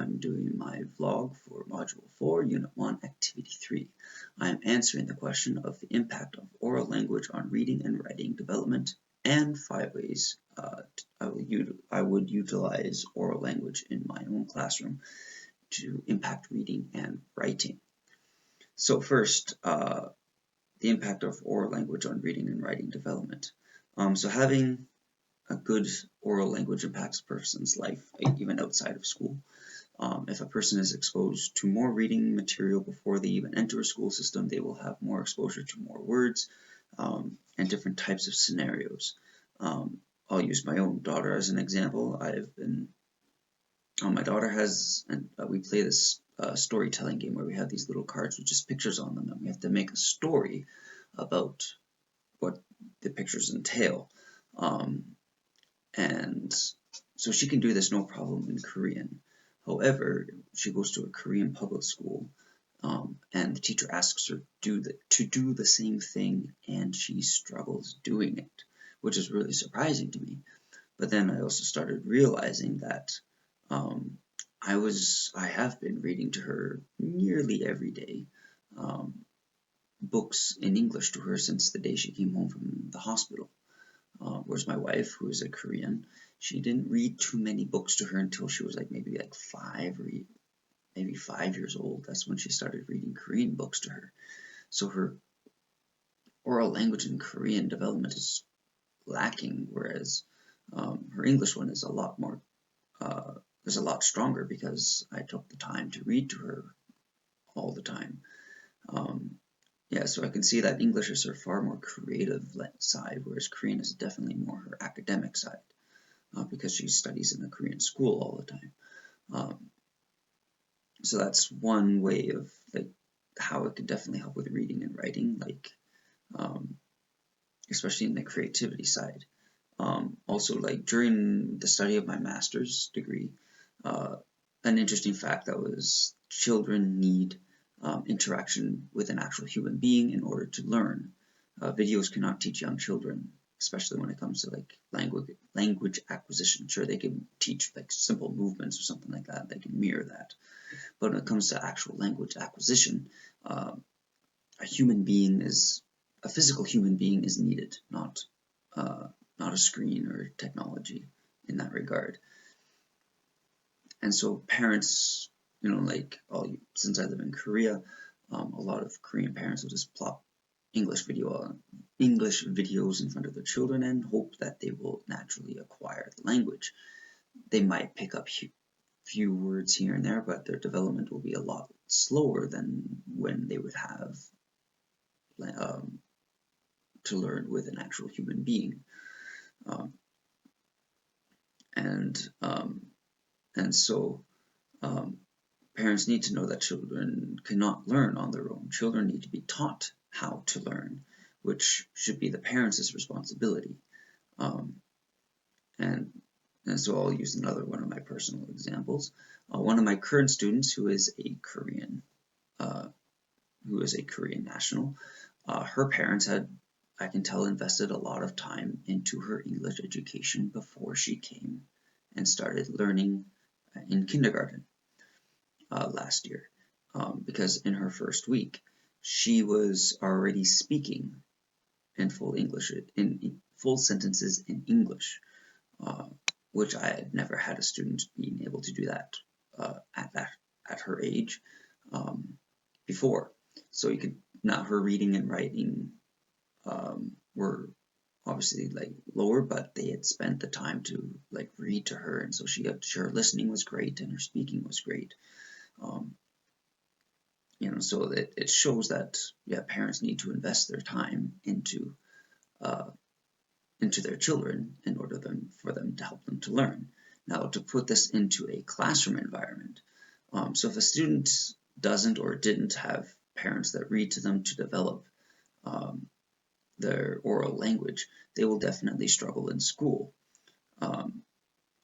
I'm doing my vlog for Module 4, Unit 1, Activity 3. I am answering the question of the impact of oral language on reading and writing development and 5 ways I would utilize oral language in my own classroom to impact reading and writing. So first, the impact of oral language on reading and writing development. So having a good oral language impacts a person's life, even outside of school. If a person is exposed to more reading material before they even enter a school system, they will have more exposure to more words and different types of scenarios. I'll use my own daughter as an example. My daughter has, and we play this storytelling game where we have these little cards with just pictures on them, and we have to make a story about what the pictures entail. And so she can do this no problem in Korean. However, she goes to a Korean public school, and the teacher asks her to do the same thing, and she struggles doing it, which is really surprising to me. But then I also started realizing that I have been reading to her nearly every day, books in English to her since the day she came home from the hospital. Whereas my wife, who is a Korean, she didn't read too many books to her until she was maybe 5 or maybe 5 years old. That's when she started reading Korean books to her. So her oral language in Korean development is lacking, whereas her English one is a lot more, is a lot stronger because I took the time to read to her all the time. Yeah, so I can see that English is her far more creative side, whereas Korean is definitely more her academic side, because she studies in a Korean school all the time. So that's one way of how it could definitely help with reading and writing, especially in the creativity side. Also, during the study of my master's degree, an interesting fact that was children need interaction with an actual human being in order to learn. Videos cannot teach young children, especially when it comes to language acquisition. Sure, they can teach simple movements or something like that. They can mirror that. But when it comes to actual language acquisition, a physical human being is needed, not a screen or technology in that regard. And so parents, since I live in Korea, a lot of Korean parents will just plop English videos in front of their children and hope that they will naturally acquire the language. They might pick up few words here and there, but their development will be a lot slower than when they would have to learn with an actual human being. And so parents need to know that children cannot learn on their own. Children need to be taught how to learn, which should be the parents' responsibility. And so I'll use another one of my personal examples. One of my current students, who is a Korean national, her parents had, I can tell, invested a lot of time into her English education before she came and started learning in kindergarten last year, because in her first week she was already speaking in full English, in full sentences in English, which I had never had a student being able to do that at her age before. So you could, now her reading and writing were obviously lower, but they had spent the time to read to her, and so her listening was great and her speaking was great. So it shows that parents need to invest their time into their children in order for them to help them to learn. Now, to put this into a classroom environment, so if a student doesn't or didn't have parents that read to them to develop their oral language, they will definitely struggle in school,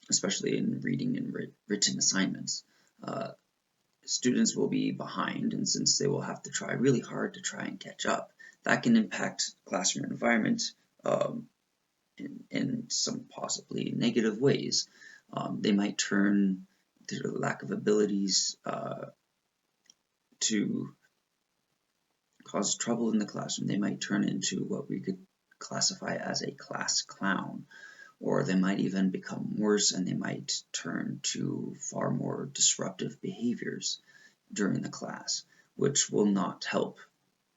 especially in reading and written assignments. Students will be behind, and since they will have to try really hard to try and catch up, that can impact classroom environment in some possibly negative ways. They might turn their lack of abilities to cause trouble in the classroom. They might turn into what we could classify as a class clown, or they might even become worse and they might turn to far more disruptive behaviors during the class, which will not help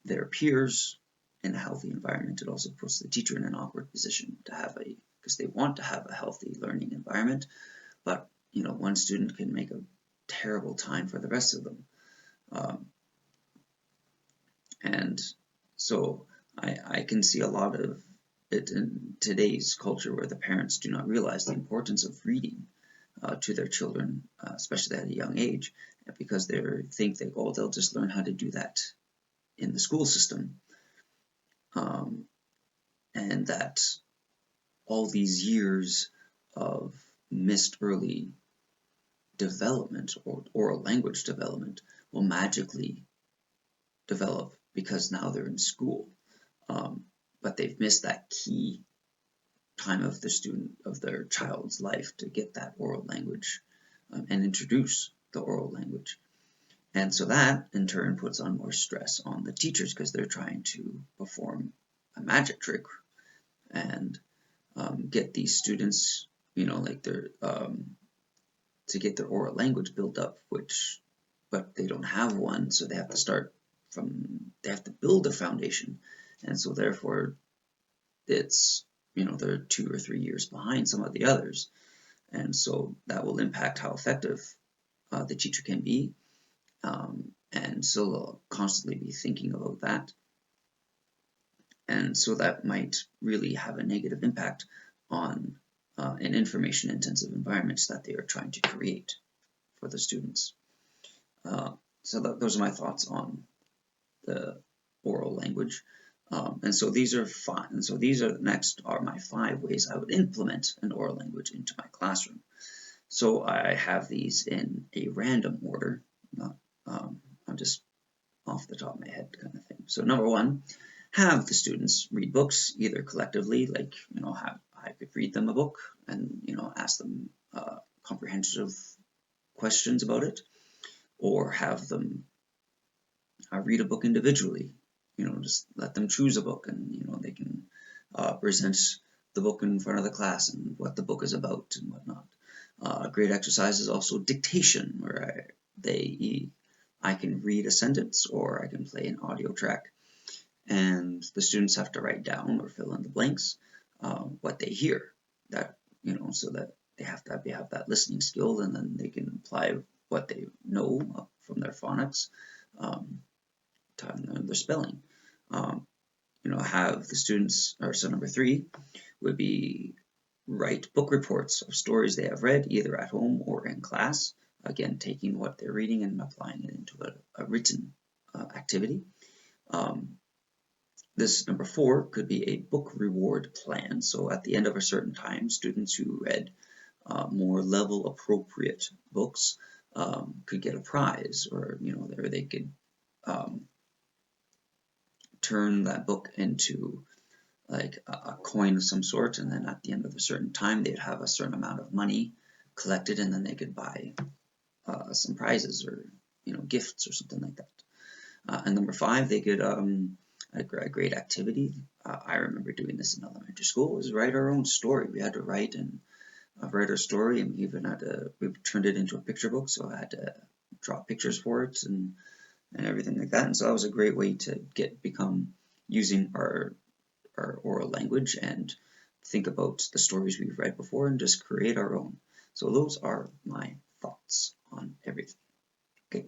their peers in a healthy environment. It also puts the teacher in an awkward position to have because they want to have a healthy learning environment, but one student can make a terrible time for the rest of them. And so I can see a lot of it in today's culture where the parents do not realize the importance of reading to their children, especially at a young age, because they think that, oh, they'll just learn how to do that in the school system. And that all these years of missed early development or oral language development will magically develop because now they're in school. But they've missed that key time of their child's life to get that oral language and introduce the oral language. And so that in turn puts on more stress on the teachers because they're trying to perform a magic trick and get these students, to get their oral language built up, but they don't have one, so they have to build a foundation, and so therefore it's, they're 2 or 3 years behind some of the others, and so that will impact how effective the teacher can be, and so they'll constantly be thinking about that, and so that might really have a negative impact on an information-intensive environments that they are trying to create for the students. So those are my thoughts on the oral language. And so these are five. And so next are my 5 ways I would implement an oral language into my classroom. So I have these in a random order, I'm just off the top of my head kind of thing. So number 1, have the students read books, either collectively, like, I could read them a book and, ask them comprehensive questions about it, or have them read a book individually. Just let them choose a book, and they can present the book in front of the class and what the book is about and whatnot. A great exercise is also dictation, where I can read a sentence or I can play an audio track, and the students have to write down or fill in the blanks what they hear. That so that they have that listening skill, and then they can apply what they know from their phonics to their spelling. Have the students, so number 3 would be write book reports of stories they have read either at home or in class. Again, taking what they're reading and applying it into a written activity. This number 4 could be a book reward plan. So at the end of a certain time, students who read more level appropriate books could get a prize, or they could turn that book into like a coin of some sort, and then at the end of a certain time they'd have a certain amount of money collected, and then they could buy some prizes or gifts or something like that. And number 5, they could a great activity. I remember doing this in elementary school, was write our own story. We had to write our story, and we turned it into a picture book, so I had to draw pictures for it and everything like that. And so that was a great way to become using our oral language and think about the stories we've read before and just create our own. So those are my thoughts on everything. Okay.